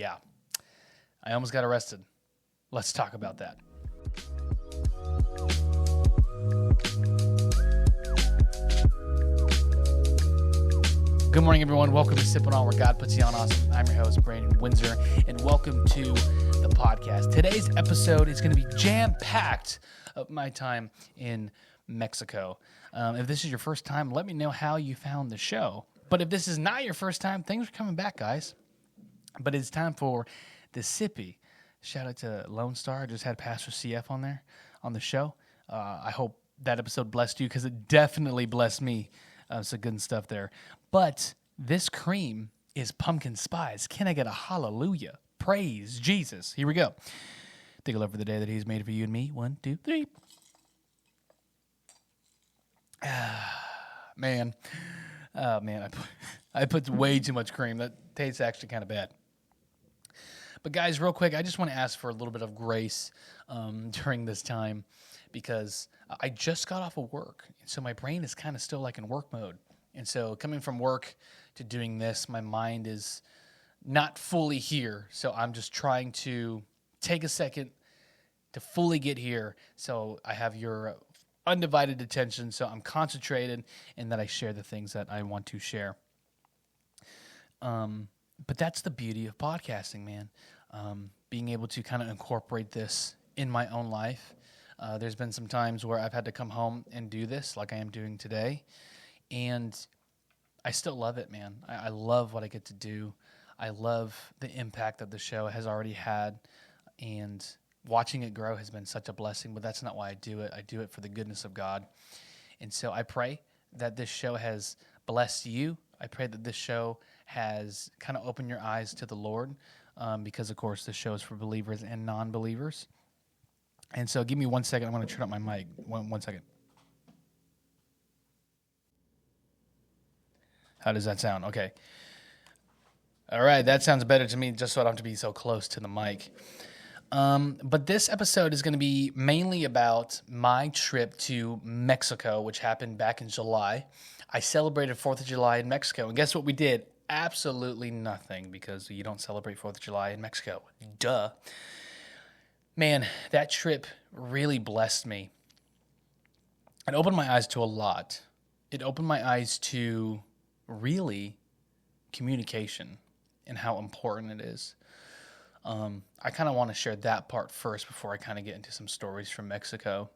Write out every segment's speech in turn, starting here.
Yeah, I almost got arrested. Let's talk about that. Good morning, everyone. Welcome to Sip&Awe, where God puts you on awesome. I'm your host, Brandon Winsor, and welcome to the podcast. Today's episode is going to be jam-packed of my time in Mexico. If this is your first time, let me know how you found the show. But if this is not your first time, things are coming back, guys. But it's time for the Sippy. Shout out to Lone Star. I just had Pastor CF on there on the show. I hope that episode blessed you because it definitely blessed me. Some good stuff there. But this cream is pumpkin spice. Can I get a hallelujah? Praise Jesus. Here we go. Think of love for the day that he's made for you and me. 1, 2, 3. Man. Oh, man. I put way too much cream. That tastes actually kind of bad. But guys, real quick, I just want to ask for a little bit of grace during this time because I just got off of work. So my brain is kind of still like in work mode. And so coming from work to doing this, my mind is not fully here. So I'm just trying to take a second to fully get here. So I have your undivided attention. So I'm concentrated and that I share the things that I want to share. But that's the beauty of podcasting, man. Being able to kind of incorporate this in my own life. There's been some times where I've had to come home and do this like I am doing today. And I still love it, man. I love what I get to do. I love the impact that the show has already had. And watching it grow has been such a blessing. But that's not why I do it. I do it for the goodness of God. And so I pray that this show has blessed you. I pray that this show has kind of opened your eyes to the Lord. Because, of course, this show is for believers and non-believers. And so give me 1 second. I'm going to turn up my mic. One second. How does that sound? Okay. All right. That sounds better to me, just so I don't have to be so close to the mic. But this episode is going to be mainly about my trip to Mexico, which happened back in July. I celebrated 4th of July in Mexico. And guess what we did? Absolutely nothing, because you don't celebrate 4th of July in Mexico. Duh. Man, that trip really blessed me. It opened my eyes to a lot. It opened my eyes to really communication and how important it is. I kind of want to share that part first before I kind of get into some stories from Mexico.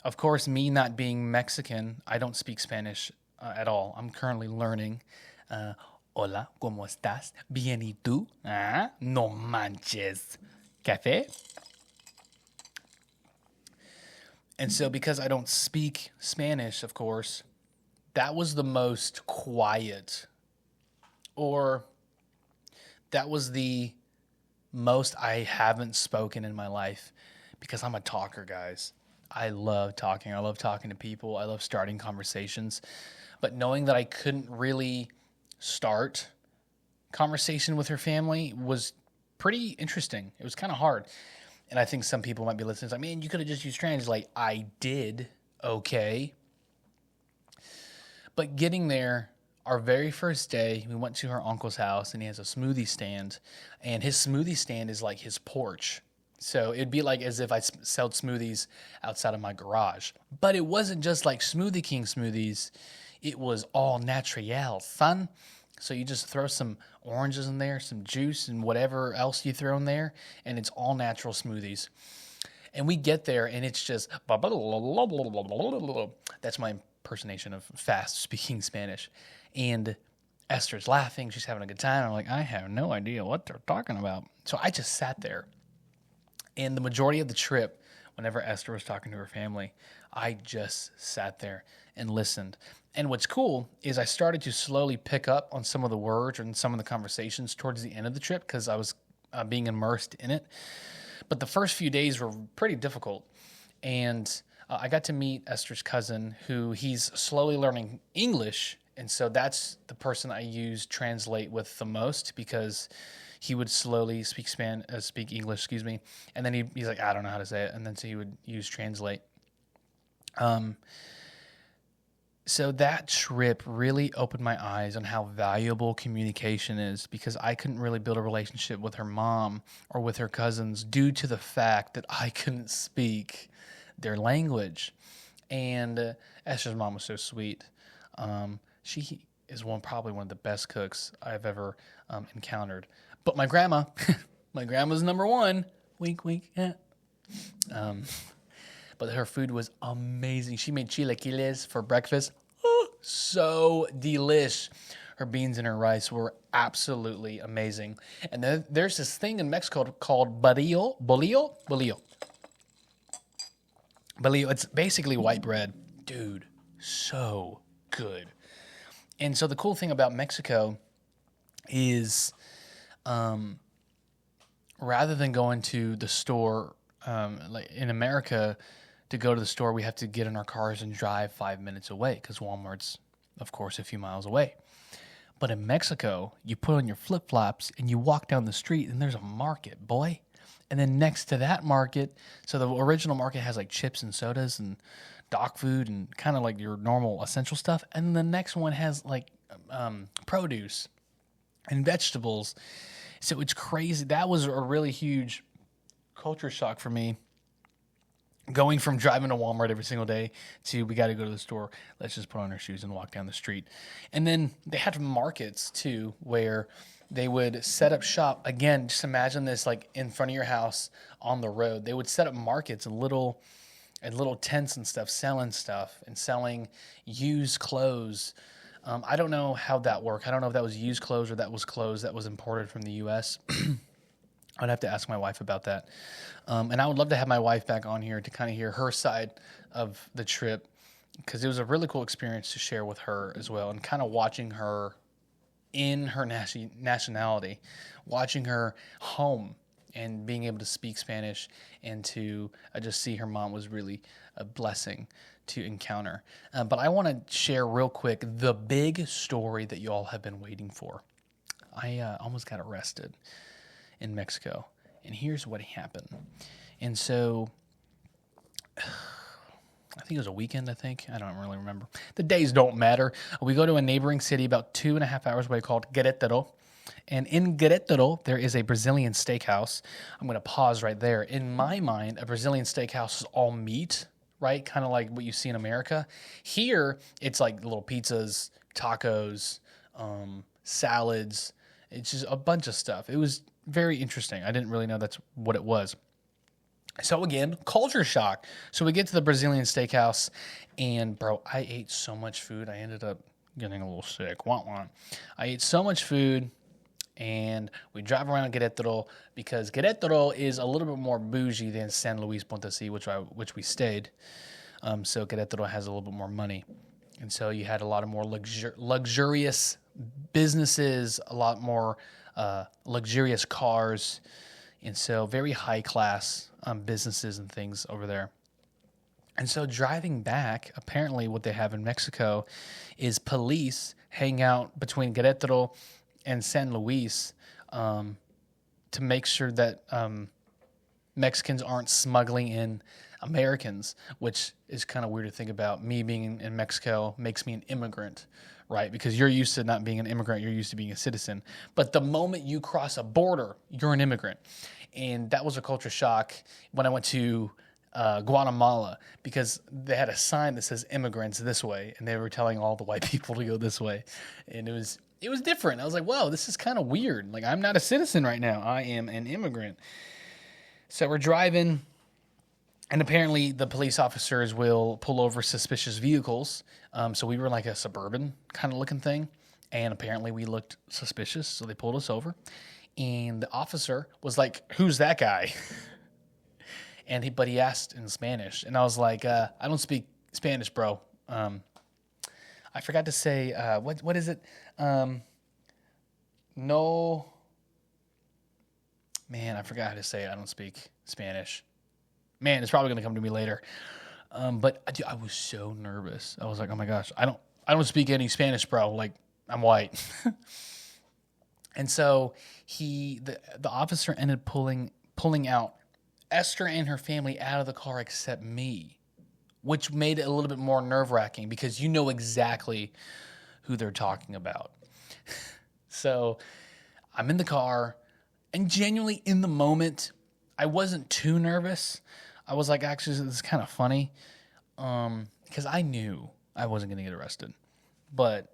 Of course, me not being Mexican, I don't speak Spanish at all. I'm currently learning. Hola, ¿cómo estás? Bien, ¿y tú? Ah, no manches. Café? And so because I don't speak Spanish, of course, that was the most quiet, or that was the most I haven't spoken in my life, because I'm a talker, guys. I love talking. I love talking to people. I love starting conversations. But knowing that I couldn't really start conversation with her family was pretty interesting. It was kind of hard. And I think some people might be listening. Like, man, you could have just used Translate. I did. Okay. But getting there, our very first day, we went to her uncle's house, and he has a smoothie stand. And his smoothie stand is like his porch. So it'd be like as if I sold smoothies outside of my garage. But it wasn't just like Smoothie King smoothies. It was all natural, son. So you just throw some oranges in there, some juice, and whatever else you throw in there, and it's all natural smoothies. And we get there, and it's just... That's my impersonation of fast-speaking Spanish. And Esther's laughing. She's having a good time. I'm like, I have no idea what they're talking about. So I just sat there. And the majority of the trip, whenever Esther was talking to her family, I just sat there and listened. And what's cool is I started to slowly pick up on some of the words and some of the conversations towards the end of the trip because I was being immersed in it. But the first few days were pretty difficult. And I got to meet Esther's cousin, who he's slowly learning English. And so that's the person I use Translate with the most, because he would slowly speak English, and then he's like, I don't know how to say it, and then so he would use Translate. So that trip really opened my eyes on how valuable communication is, because I couldn't really build a relationship with her mom or with her cousins due to the fact that I couldn't speak their language. And Esther's mom was so sweet. She is probably one of the best cooks I've ever encountered. But my grandma, my grandma's number one. Wink, wink. Yeah. But her food was amazing. She made chilaquiles for breakfast. Oh, so delish. Her beans and her rice were absolutely amazing. And then there's this thing in Mexico called bolillo. Bolillo. It's basically white bread. Dude, so good. And so the cool thing about Mexico is rather than going to the store, like in America, to go to the store, we have to get in our cars and drive 5 minutes away because Walmart's, of course, a few miles away. But in Mexico, you put on your flip-flops and you walk down the street and there's a market, boy. And then next to that market, so the original market has like chips and sodas and dog food and kind of like your normal essential stuff. And the next one has like produce and vegetables. So it's crazy. That was a really huge culture shock for me. Going from driving to Walmart every single day to we got to go to the store, let's just put on our shoes and walk down the street. And then they had markets too where they would set up shop. Again, just imagine this like in front of your house on the road. They would set up markets and little tents and stuff, selling used clothes. I don't know how that worked. I don't know if that was used clothes or that was clothes that was imported from the U.S. I'd have to ask my wife about that. And I would love to have my wife back on here to kind of hear her side of the trip, because it was a really cool experience to share with her as well, and kind of watching her in her nationality, watching her home and being able to speak Spanish, and to just see her mom was really a blessing to encounter. But I want to share real quick the big story that you all have been waiting for. I almost got arrested in Mexico, and here's what happened. And so I think it was a weekend, I don't really remember. The days don't matter. We go to a neighboring city about 2.5 hours away called Querétaro. And in Querétaro, there is a Brazilian steakhouse. I'm going to pause right there. In my mind, a Brazilian steakhouse is all meat, right? Kind of like what you see in America. Here, it's like little pizzas, tacos, salads. It's just a bunch of stuff. It was very interesting. I didn't really know that's what it was. So again, culture shock. So we get to the Brazilian steakhouse, and bro, I ate so much food. I ended up getting a little sick. I ate so much food, and we drive around Querétaro, because Querétaro is a little bit more bougie than San Luis Potosí, which we stayed. So Querétaro has a little bit more money, and so you had a lot of more luxurious businesses, a lot more luxurious cars, and so very high class businesses and things over there. And so driving back, apparently what they have in Mexico is police hang out between Querétaro and San Luis to make sure that Mexicans aren't smuggling in Americans, which is kind of weird to think about. Me being in Mexico makes me an immigrant, right? Because you're used to not being an immigrant, you're used to being a citizen. But the moment you cross a border, you're an immigrant. And that was a culture shock when I went to Guatemala, because they had a sign that says immigrants this way, and they were telling all the white people to go this way. And it was different. I was like, whoa, this is kind of weird. Like, I'm not a citizen right now. I am an immigrant. So we're driving, and apparently the police officers will pull over suspicious vehicles. So we were like a Suburban kind of looking thing, and apparently we looked suspicious, so they pulled us over. And the officer was like, "Who's that guy?" But he asked in Spanish, and I was like, "I don't speak Spanish, bro." I forgot to say what is it? No, man, I forgot how to say it. I don't speak Spanish. Man, it's probably gonna come to me later. But I was so nervous. I was like, "Oh my gosh, I don't speak any Spanish, bro. Like, I'm white." And so the officer ended pulling out Esther and her family out of the car except me. which made it a little bit more nerve-wracking because you know exactly who they're talking about. So I'm in the car, and genuinely in the moment, I wasn't too nervous. I was like, actually, this is kind of funny, because I knew I wasn't going to get arrested. But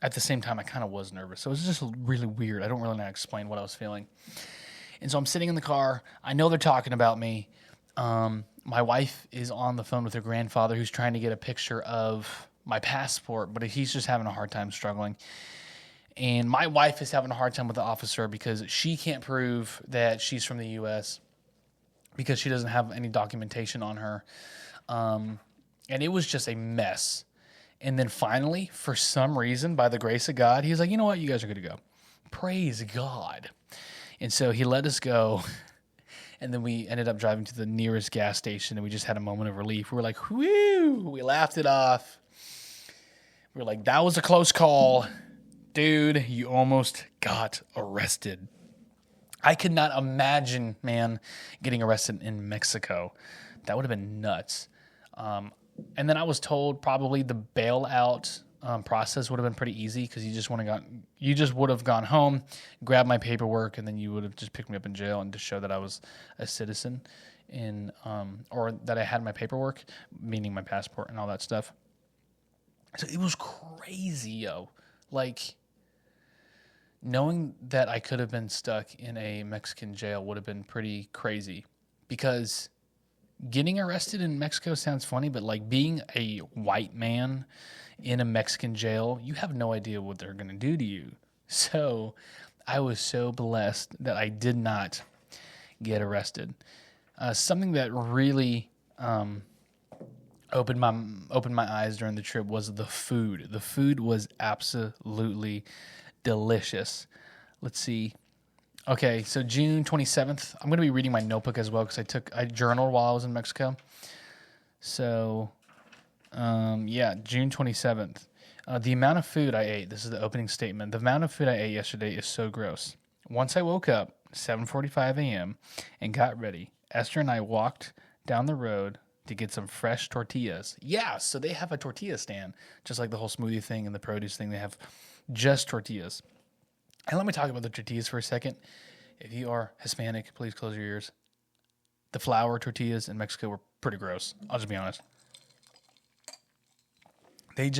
at the same time, I kind of was nervous. So it was just really weird. I don't really know how to explain what I was feeling. And so I'm sitting in the car. I know they're talking about me. My wife is on the phone with her grandfather who's trying to get a picture of my passport, but he's just having a hard time struggling. And my wife is having a hard time with the officer because she can't prove that she's from the U.S. because she doesn't have any documentation on her. And it was just a mess. And then finally, for some reason, by the grace of God, he was like, you know what? You guys are good to go. Praise God. And so he let us go. And then we ended up driving to the nearest gas station, and we just had a moment of relief. We were like, whoo! We laughed it off. We were like, that was a close call. Dude, you almost got arrested. I could not imagine, man, getting arrested in Mexico. That would have been nuts. And then I was told probably the bailout process would have been pretty easy because you just would have gone home, grabbed my paperwork, and then you would have just picked me up in jail and to show that I was a citizen or that I had my paperwork, meaning my passport and all that stuff. So it was crazy, yo. Like, knowing that I could have been stuck in a Mexican jail would have been pretty crazy because getting arrested in Mexico sounds funny, but like being a white man in a Mexican jail, you have no idea what they're going to do to you. So I was so blessed that I did not get arrested. Something that really opened my eyes during the trip was the food. The food was absolutely delicious. Let's see. Okay, so June 27th. I'm going to be reading my notebook as well because I journaled while I was in Mexico. So, June 27th. The amount of food I ate, this is the opening statement. The amount of food I ate yesterday is so gross. Once I woke up, 7:45 a.m., and got ready, Esther and I walked down the road to get some fresh tortillas. Yeah, so they have a tortilla stand, just like the whole smoothie thing and the produce thing. They have just tortillas. And let me talk about the tortillas for a second. If you are Hispanic, please close your ears. The flour tortillas in Mexico were pretty gross. I'll just be honest. I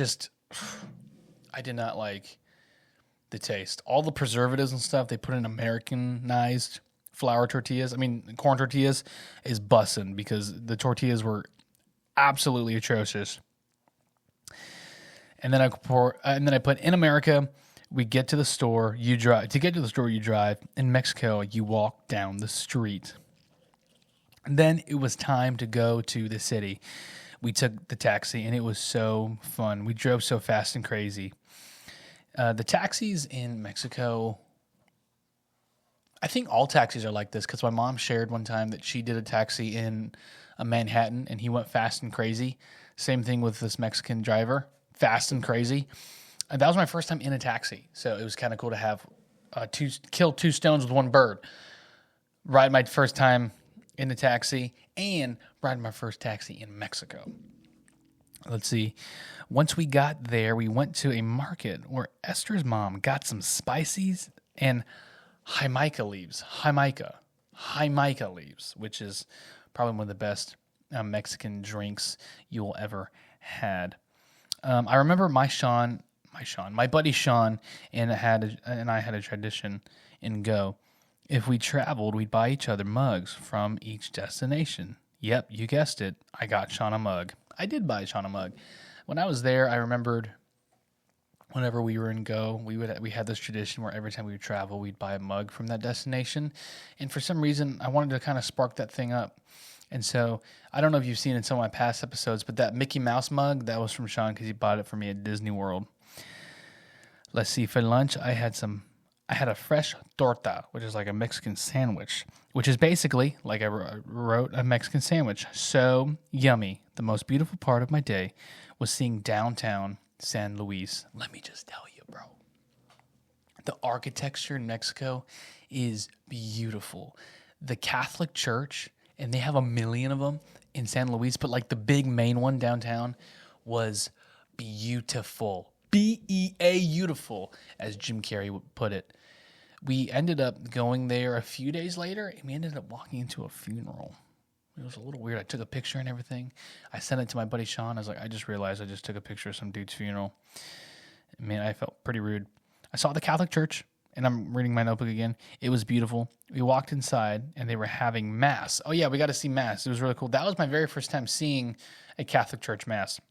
did not like the taste. All the preservatives and stuff they put in Americanized flour tortillas, corn tortillas, is bussin' because the tortillas were absolutely atrocious. And then I put in America. We get to the store, you drive. To get to the store, you drive. In Mexico, you walk down the street. And then it was time to go to the city. We took the taxi, and it was so fun. We drove so fast and crazy. The taxis in Mexico, I think all taxis are like this because my mom shared one time that she did a taxi in Manhattan, and he went fast and crazy. Same thing with this Mexican driver, fast and crazy. And that was my first time in a taxi, so it was kind of cool to have kill two stones with one bird. Ride my first time in a taxi and ride my first taxi in Mexico. Let's see. Once we got there, we went to a market where Esther's mom got some spices and Jamaica leaves, which is probably one of the best Mexican drinks you will ever had. I remember my buddy Sean and I had a tradition in Go. If we traveled, we'd buy each other mugs from each destination. Yep, you guessed it. I got Sean a mug. I did buy Sean a mug. When I was there, I remembered whenever we were in Go, we had this tradition where every time we would travel, we'd buy a mug from that destination. And for some reason, I wanted to kind of spark that thing up. And so I don't know if you've seen in some of my past episodes, but that Mickey Mouse mug, that was from Sean because he bought it for me at Disney World. Let's see. For lunch, I had a fresh torta, which is like a Mexican sandwich, which is basically, like I wrote, a Mexican sandwich. So yummy. The most beautiful part of my day was seeing downtown San Luis. Let me just tell you, bro. The architecture in Mexico is beautiful. The Catholic Church, and they have 1 million of them, in San Luis, but like the big main one downtown was beautiful. beautiful, as Jim Carrey would put it. We ended up going there a few days later, and we ended up walking into a funeral. It was a little weird. I took a picture and everything. I sent it to my buddy Sean. I was like, I just realized I just took a picture of some dude's funeral. Man, I felt pretty rude. I saw the Catholic church, and I'm reading my notebook again. It was beautiful. We walked inside, and they were having Mass. Oh, yeah, we got to see Mass. It was really cool. That was my very first time seeing a Catholic church Mass,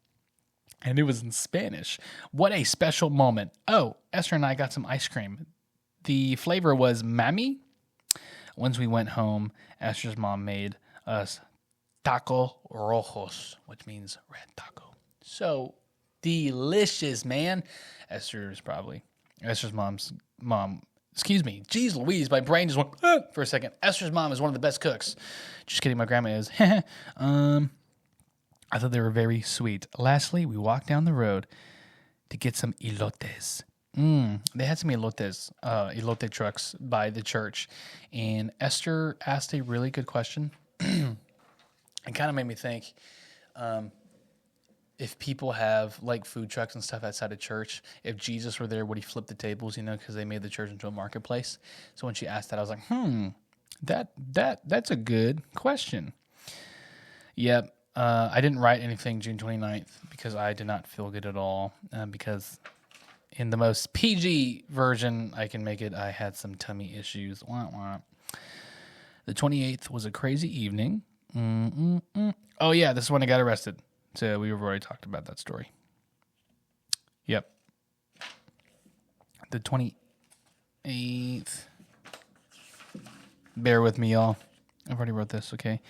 and it was in Spanish. What a special moment. Oh, Esther and I got some ice cream. The flavor was Mammy. Once we went home, Esther's mom made us taco rojos, which means red taco. So delicious, man. Esther's mom's mom. Excuse me. Jeez Louise, my brain just went for a second. Esther's mom is one of the best cooks. Just kidding, my grandma is. I thought they were very sweet. Lastly, we walked down the road to get some elotes. They had some elote trucks by the church. And Esther asked a really good question. It kind of made me think, if people have like food trucks and stuff outside of church, if Jesus were there, would he flip the tables, because they made the church into a marketplace? So when she asked that, I was like, that's a good question. Yep. I didn't write anything June 29th because I did not feel good at all, because in the most PG version I can make it, I had some tummy issues. Wah, wah. The 28th was a crazy evening. Oh, yeah, this is when I got arrested. So we've already talked about that story. Yep. The 28th. Bear with me, y'all. I've already wrote this, okay?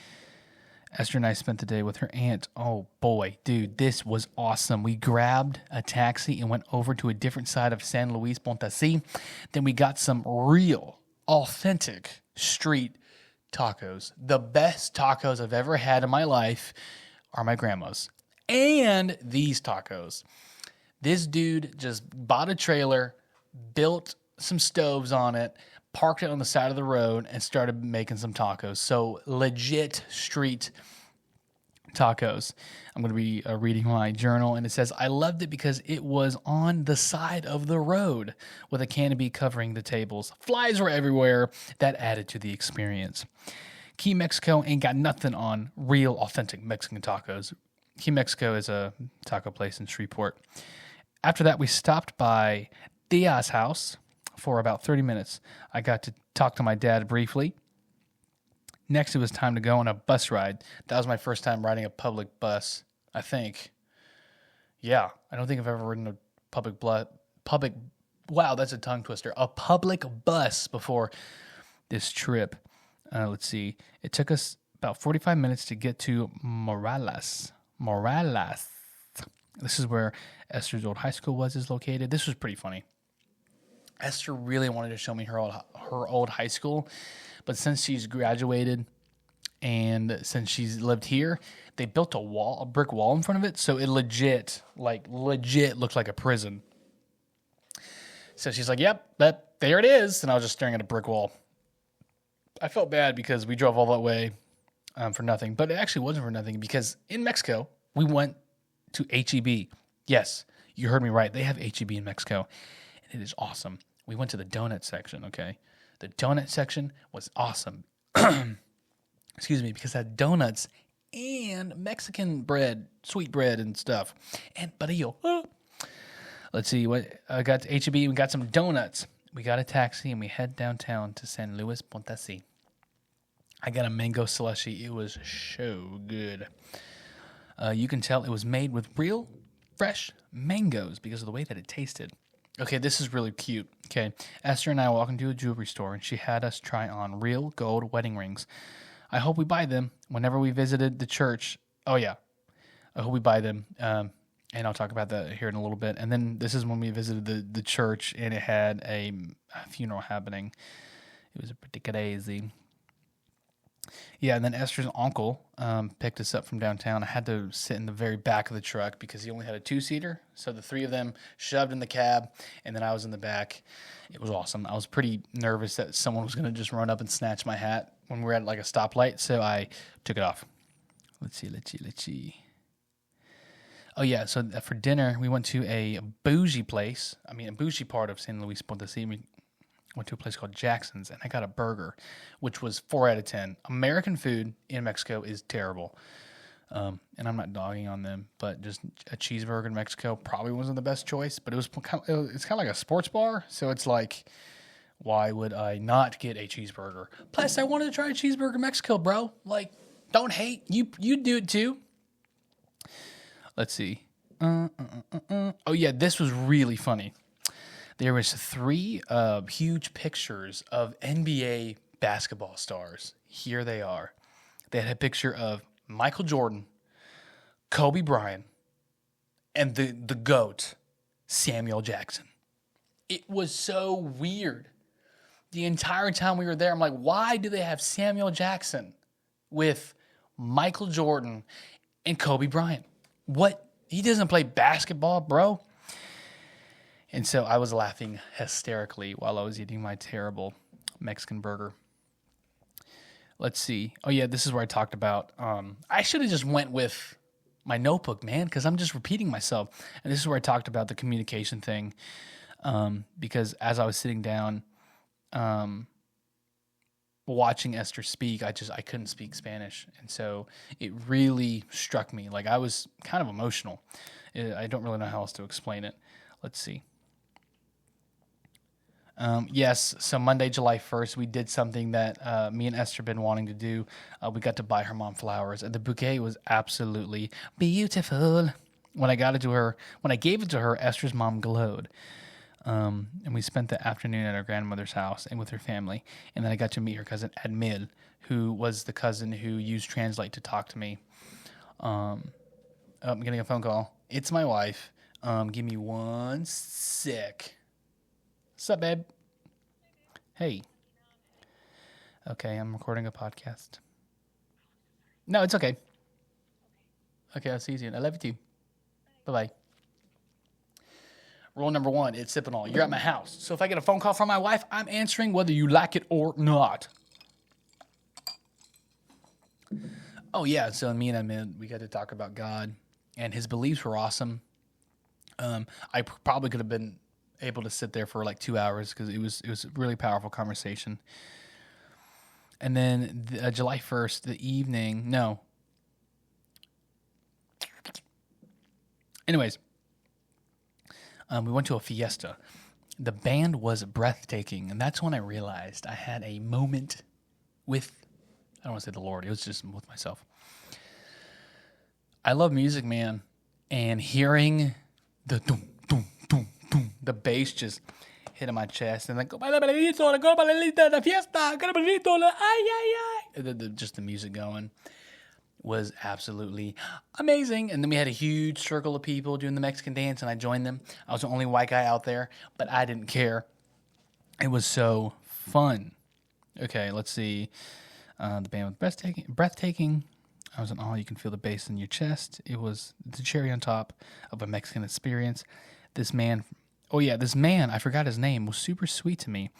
Esther and I spent the day with her aunt. Oh, boy, dude, this was awesome. We grabbed a taxi and went over to a different side of San Luis Potosí. Then we got some real, authentic street tacos. The best tacos I've ever had in my life are my grandma's. And these tacos. This dude just bought a trailer, built some stoves on it, parked it on the side of the road, and started making some tacos. So legit street tacos. I'm going to be reading my journal, and it says, I loved it because it was on the side of the road with a canopy covering the tables. Flies were everywhere. That added to the experience. Key Mexico ain't got nothing on real, authentic Mexican tacos. Key Mexico is a taco place in Shreveport. After that, we stopped by Tia's house for about 30 minutes. I got to talk to my dad briefly. Next, it was time to go on a bus ride. That was my first time riding a public bus, I think. Yeah, I don't think I've ever ridden a wow, that's a tongue twister. A public bus before this trip. Let's see. It took us about 45 minutes to get to Morales. This is where Esther's old high school is located. This was pretty funny. Esther really wanted to show me her old high school, but since she's graduated and since she's lived here, they built a brick wall in front of it, so it legit looks like a prison. So she's like, "Yep, there it is," and I was just staring at a brick wall. I felt bad because we drove all that way for nothing, but it actually wasn't for nothing because in Mexico we went to H-E-B. Yes, you heard me right. They have H-E-B in Mexico, and it is awesome. We went to the donut section, okay? The donut section was awesome. Excuse me, because it had donuts and Mexican bread, sweet bread and stuff. And barrio. Let's see, I got to H-E-B, we got some donuts. We got a taxi, and we head downtown to San Luis Potosí. I got a mango slushy. It was so good. You can tell it was made with real, fresh mangoes because of the way that it tasted. Okay, this is really cute. Okay, Esther and I walked into a jewelry store, and she had us try on real gold wedding rings. I hope we buy them whenever we visited the church. Oh, yeah. I hope we buy them, and I'll talk about that here in a little bit. And then this is when we visited the church, and it had a funeral happening. It was a pretty crazy. Yeah, and then Esther's uncle picked us up from downtown. I had to sit in the very back of the truck because he only had a two-seater. So the three of them shoved in the cab, and then I was in the back. It was awesome. I was pretty nervous that someone was going to just run up and snatch my hat when we were at like a stoplight, so I took it off. Let's see. Oh, yeah. So for dinner, we went to a bougie place. I mean, a bougie part of San Luis Potosí. We went to a place called Jackson's, and I got a burger, which was 4 out of 10. American food in Mexico is terrible. And I'm not dogging on them, but just a cheeseburger in Mexico probably wasn't the best choice. But it's kind of like a sports bar, so it's like, why would I not get a cheeseburger? Plus, I wanted to try a cheeseburger in Mexico, bro. Like, don't hate. You do it too. Let's see. Oh, yeah, this was really funny. There was 3 huge pictures of NBA basketball stars. Here they are. They had a picture of Michael Jordan, Kobe Bryant, and the GOAT, Samuel Jackson. It was so weird. The entire time we were there, I'm like, why do they have Samuel Jackson with Michael Jordan and Kobe Bryant? What? He doesn't play basketball, bro. And so I was laughing hysterically while I was eating my terrible Mexican burger. Let's see. Oh, yeah, this is where I talked about. I should have just went with my notebook, man, because I'm just repeating myself. And this is where I talked about the communication thing. Because as I was sitting down watching Esther speak, I couldn't speak Spanish. And so it really struck me. Like, I was kind of emotional. I don't really know how else to explain it. Let's see. Yes, so Monday, July 1st, we did something that me and Esther been wanting to do. We got to buy her mom flowers, and the bouquet was absolutely beautiful. When I gave it to her, Esther's mom glowed. And we spent the afternoon at her grandmother's house and with her family. And then I got to meet her cousin Admil, who was the cousin who used Translate to talk to me. I'm getting a phone call. It's my wife. Give me one sec. What's up, babe? Hey. Okay, I'm recording a podcast. No, it's okay. Okay, I'll see you soon. I love you too. Bye-bye. Rule number 1, it's Sip&Awe. You're at my house. So if I get a phone call from my wife, I'm answering whether you like it or not. Oh, yeah. So me and Amit, we got to talk about God. And his beliefs were awesome. I probably could have been able to sit there for like 2 hours because it was a really powerful conversation. And then July 1st, the evening. No. Anyways. We went to a fiesta. The band was breathtaking, and that's when I realized I had a moment with, I don't want to say the Lord, it was just with myself. I love music, man, and hearing the doom, doom, doom, doom, the bass just hitting my chest, and like, the fiesta, just the music going was absolutely amazing. And then we had a huge circle of people doing the Mexican dance, and I joined them. I was the only white guy out there, but I didn't care. It was so fun. Okay, let's see. The band was breathtaking. I was in awe. You can feel the bass in your chest. It was the cherry on top of a Mexican experience. This man, I forgot his name, was super sweet to me.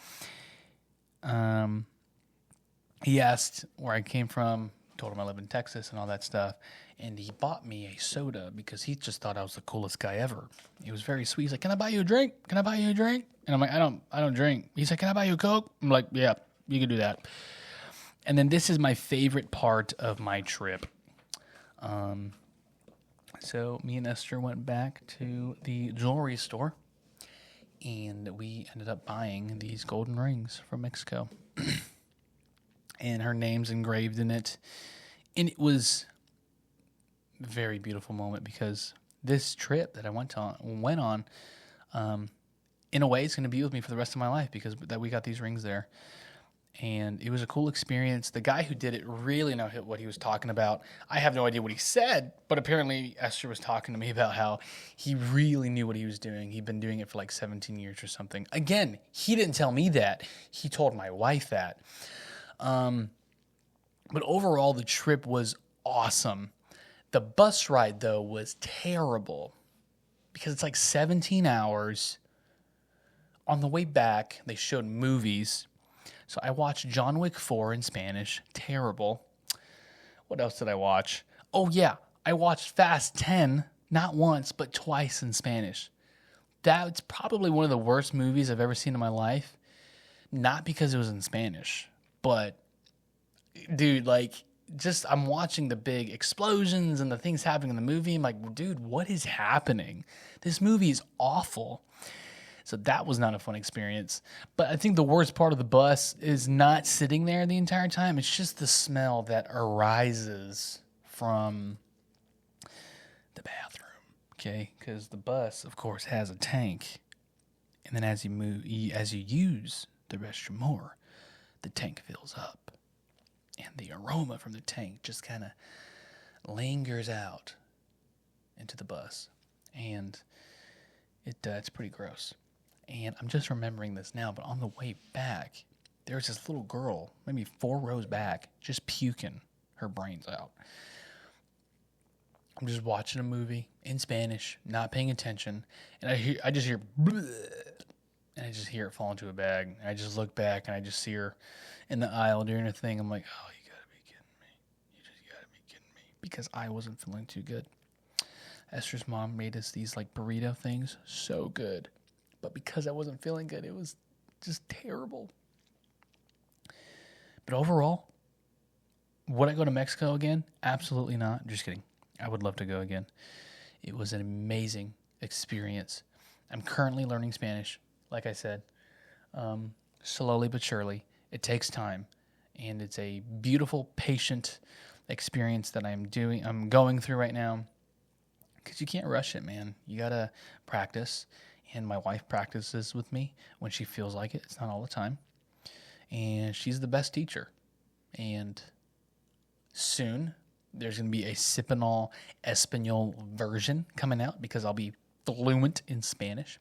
He asked where I came from, told him I live in Texas and all that stuff, and he bought me a soda because he just thought I was the coolest guy ever. He was very sweet. He's like, "Can I buy you a drink? Can I buy you a drink?" And I'm like, I don't drink. He's like, "Can I buy you a Coke?" I'm like, "Yeah, you can do that." And then this is my favorite part of my trip. So me and Esther went back to the jewelry store, and we ended up buying these golden rings from Mexico. And her name's engraved in it. And it was a very beautiful moment because this trip that I went on, in a way, it's going to be with me for the rest of my life because that we got these rings there. And it was a cool experience. The guy who did it really knew what he was talking about. I have no idea what he said, but apparently Esther was talking to me about how he really knew what he was doing. He'd been doing it for like 17 years or something. Again, he didn't tell me that. He told my wife that. But overall, the trip was awesome. The bus ride, though, was terrible because it's like 17 hours. On the way back, they showed movies. So I watched John Wick 4 in Spanish. Terrible. What else did I watch? Oh, yeah. I watched Fast 10, not once, but twice in Spanish. That's probably one of the worst movies I've ever seen in my life. Not because it was in Spanish, but, dude, like, just I'm watching the big explosions and the things happening in the movie. I'm like, dude, what is happening? This movie is awful. So that was not a fun experience. But I think the worst part of the bus is not sitting there the entire time. It's just the smell that arises from the bathroom. Okay, because the bus, of course, has a tank, and then as you use the restroom more, the tank fills up, and the aroma from the tank just kind of lingers out into the bus, and it's pretty gross. And I'm just remembering this now, but on the way back, there was this little girl, maybe 4 rows back, just puking her brains out. I'm just watching a movie in Spanish, not paying attention, and I just hear, and I just hear it fall into a bag. And I just look back, and I just see her in the aisle doing her thing. I'm like, oh, you gotta be kidding me. You just gotta be kidding me. Because I wasn't feeling too good. Esther's mom made us these like burrito things, so good. But because I wasn't feeling good, it was just terrible. But overall, would I go to Mexico again? Absolutely not. Just kidding. I would love to go again. It was an amazing experience. I'm currently learning Spanish, like I said, slowly but surely. It takes time, and it's a beautiful, patient experience that I'm going through right now. Because you can't rush it, man. You gotta practice. And my wife practices with me when she feels like it. It's not all the time. And she's the best teacher. And soon, there's going to be a Sip&Awe Espanol version coming out because I'll be fluent in Spanish.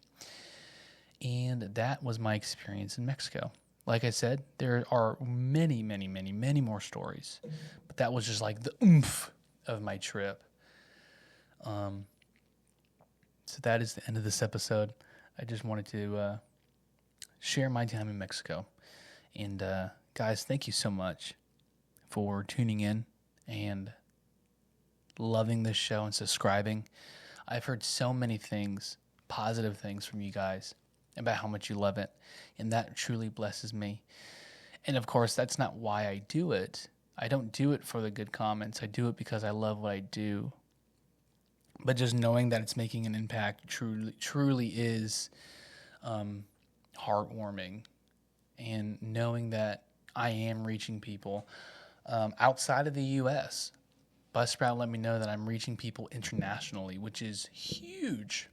And that was my experience in Mexico. Like I said, there are many, many, many, many more stories. But that was just like the oomph of my trip. So that is the end of this episode. I just wanted to share my time in Mexico. And guys, thank you so much for tuning in and loving this show and subscribing. I've heard so many things, positive things from you guys about how much you love it. And that truly blesses me. And of course, that's not why I do it. I don't do it for the good comments. I do it because I love what I do. But just knowing that it's making an impact truly is heartwarming. And knowing that I am reaching people outside of the U.S. Buzzsprout let me know that I'm reaching people internationally, which is huge.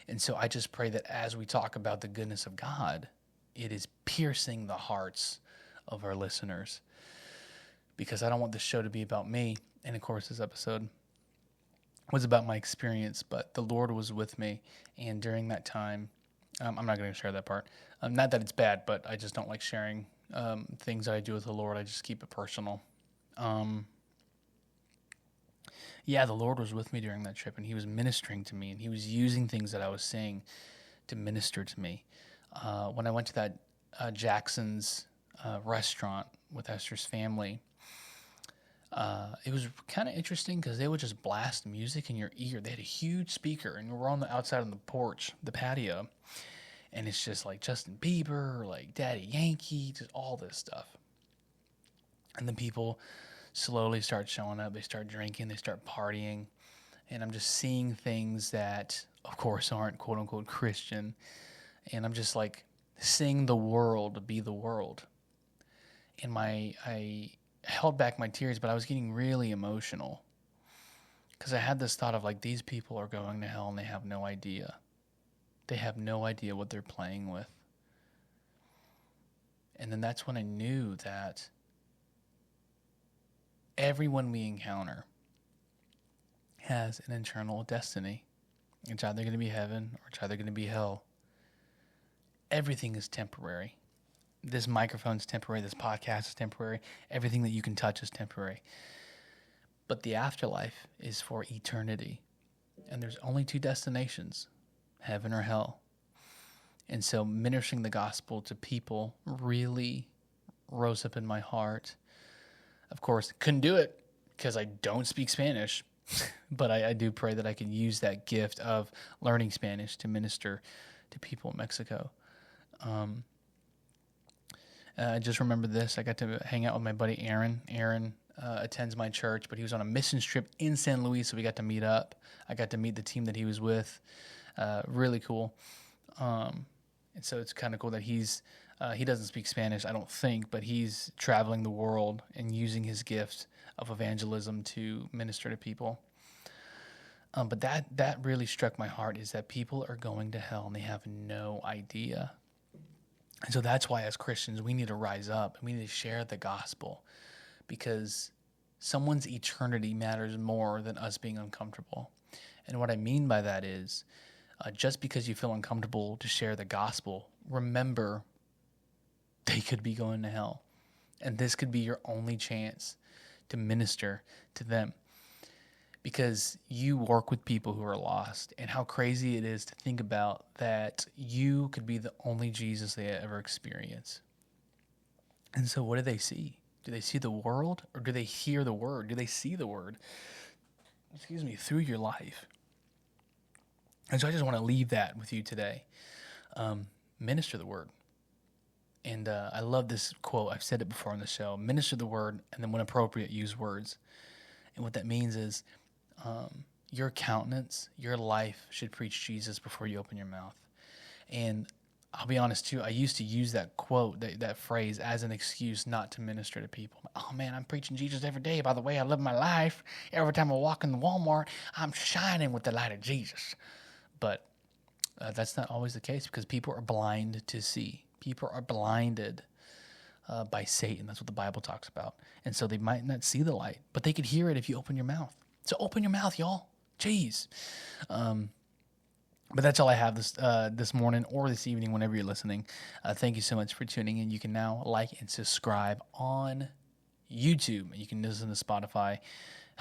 And so I just pray that as we talk about the goodness of God, it is piercing the hearts of our listeners. Because I don't want this show to be about me. And of course, this episode was about my experience, but the Lord was with me. And during that time, I'm not going to share that part. Not that it's bad, but I just don't like sharing things that I do with the Lord. I just keep it personal. Yeah, the Lord was with me during that trip, and he was ministering to me, and he was using things that I was saying to minister to me. When I went to that Jackson's restaurant with Esther's family, it was kind of interesting because they would just blast music in your ear. They had a huge speaker, and we're on the outside on the porch, the patio, and it's just like Justin Bieber, like Daddy Yankee, just all this stuff. And then people slowly start showing up. They start drinking. They start partying. And I'm just seeing things that, of course, aren't quote-unquote Christian. And I'm just like seeing the world be the world. And I held back my tears, but I was getting really emotional. Because I had this thought of like, these people are going to hell and they have no idea. They have no idea what they're playing with. And then that's when I knew that everyone we encounter has an eternal destiny. It's either going to be heaven or it's either going to be hell. Everything is temporary. This microphone's temporary. This podcast is temporary. Everything that you can touch is temporary. But the afterlife is for eternity. And there's only 2 destinations, heaven or hell. And so ministering the gospel to people really rose up in my heart. Of course, couldn't do it because I don't speak Spanish, but I do pray that I can use that gift of learning Spanish to minister to people in Mexico. I just remember this. I got to hang out with my buddy Aaron. Aaron attends my church, but he was on a missions trip in San Luis, so we got to meet up. I got to meet the team that he was with. Really cool. And so it's kind of cool that he doesn't speak Spanish, I don't think, but he's traveling the world and using his gift of evangelism to minister to people. But that really struck my heart, is that people are going to hell and they have no idea. And so that's why as Christians, we need to rise up and we need to share the gospel, because someone's eternity matters more than us being uncomfortable. And what I mean by that is, just because you feel uncomfortable to share the gospel, remember they could be going to hell. And this could be your only chance to minister to them, because you work with people who are lost, and how crazy it is to think about that you could be the only Jesus they ever experience. And so what do they see? Do they see the world, or do they hear the word? Do they see the word, through your life? And so I just want to leave that with you today. Minister the word. And I love this quote. I've said it before on the show. Minister the word, and then when appropriate, use words. And what that means is your countenance, your life should preach Jesus before you open your mouth. And I'll be honest too, I used to use that quote, that phrase, as an excuse not to minister to people. Oh man, I'm preaching Jesus every day. By the way I live my life, every time I walk in the Walmart, I'm shining with the light of Jesus. But that's not always the case, because people are blind to see. People are blinded by Satan. That's what the Bible talks about. And so they might not see the light, but they could hear it if you open your mouth. So open your mouth, y'all. Jeez. But that's all I have this morning or this evening, whenever you're listening. Thank you so much for tuning in. You can now like and subscribe on YouTube. You can listen to Spotify.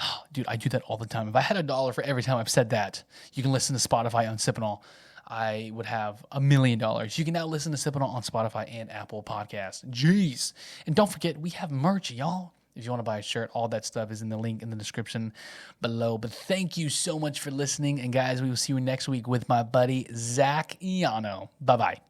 Oh, dude, I do that all the time. If I had $1 for every time I've said that, you can listen to Spotify on Sip&Awe, I would have $1 million. You can now listen to Sip&Awe on Spotify and Apple Podcasts. Jeez. And don't forget, we have merch, y'all. If you want to buy a shirt, all that stuff is in the link in the description below. But thank you so much for listening. And guys, we will see you next week with my buddy, Zach Iano. Bye-bye.